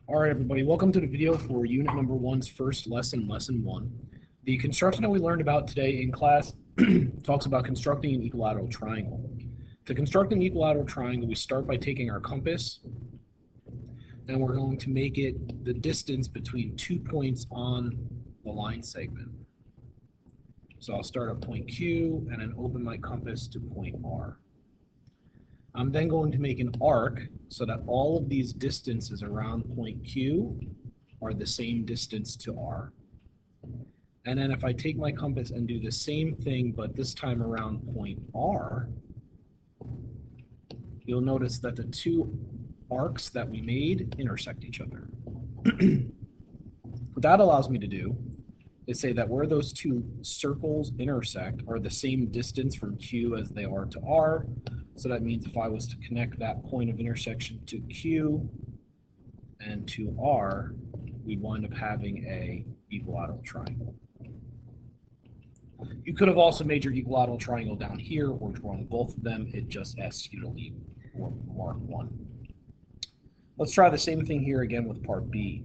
All right, everybody, welcome to the video for Unit Number 1's first lesson, Lesson 1. The construction that we learned about today in class talks about constructing an equilateral triangle. To construct an equilateral triangle, we start by taking our compass, and we're going to make it the distance between 2 points on the line segment. So I'll start at point Q and then open my compass to point R. I'm then going to make an arc so that all of these distances around point Q are the same distance to R. And then if I take my compass and do the same thing, but this time around point R, you'll notice that the two arcs that we made intersect each other. What that allows me to do is say that where those two circles intersect are the same distance from Q as they are to R. So that means if I was to connect that point of intersection to Q and to R, we'd wind up having a equilateral triangle. You could have also made your equilateral triangle down here or drawn both of them. It just asks you to leave or mark one. Let's try the same thing here again with part B.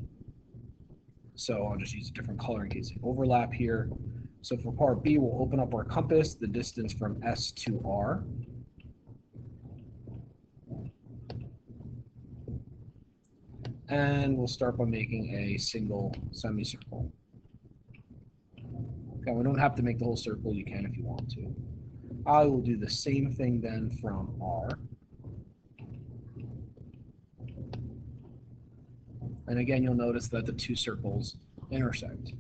So I'll just use a different color in case of overlap here. So for part B, we'll open up our compass, the distance from S to R. And we'll start by making a single semicircle. Okay, we don't have to make the whole circle. You can if you want to. I will do the same thing then from R. And again, you'll notice that the two circles intersect,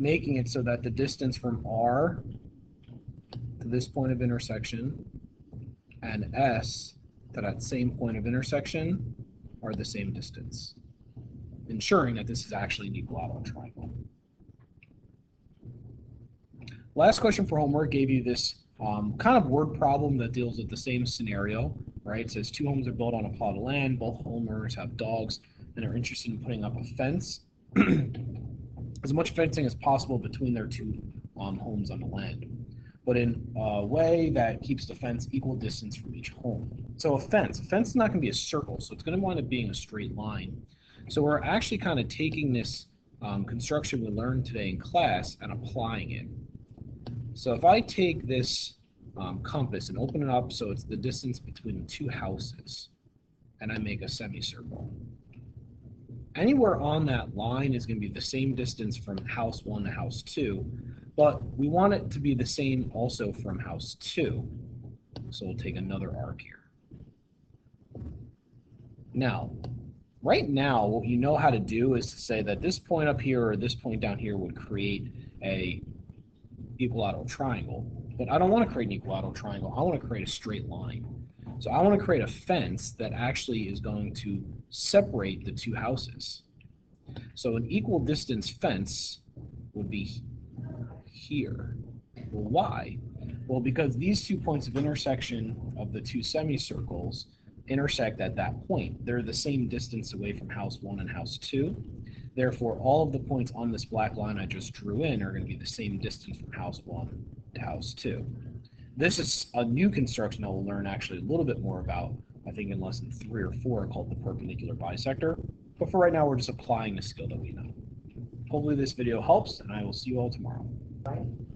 making it so that the distance from R to this point of intersection and S to that same point of intersection are the same distance, ensuring that this is actually an equilateral triangle. Last question for homework gave you this kind of word problem that deals with the same scenario, right? It says 2 homes are built on a plot of land, both homeowners have dogs and are interested in putting up a fence, as much fencing as possible between their two homes on the land, but in a way that keeps the fence equal distance from each home. So a fence is not going to be a circle, so it's going to wind up being a straight line. So we're actually kind of taking this construction we learned today in class and applying it. So if I take this compass and open it up so it's the distance between the two houses, and I make a semicircle, anywhere on that line is going to be the same distance from house 1 to house 2, but we want it to be the same also from house 2. So we'll take another arc here. Now, right now, what you know how to do is to say that this point up here or this point down here would create a equilateral triangle, but I don't want to create an equilateral triangle. I want to create a straight line. So I want to create a fence that actually is going to separate the two houses. So an equal distance fence would be here. Well, why? Well, because these 2 points of intersection of the two semicircles intersect at that point. They're the same distance away from house 1 and house 2. Therefore, all of the points on this black line I just drew in are going to be the same distance from house 1 to house 2. This is a new construction that we'll learn actually a little bit more about, I think in lesson 3 or 4, called the perpendicular bisector. But for right now, we're just applying the skill that we know. Hopefully this video helps, and I will see you all tomorrow.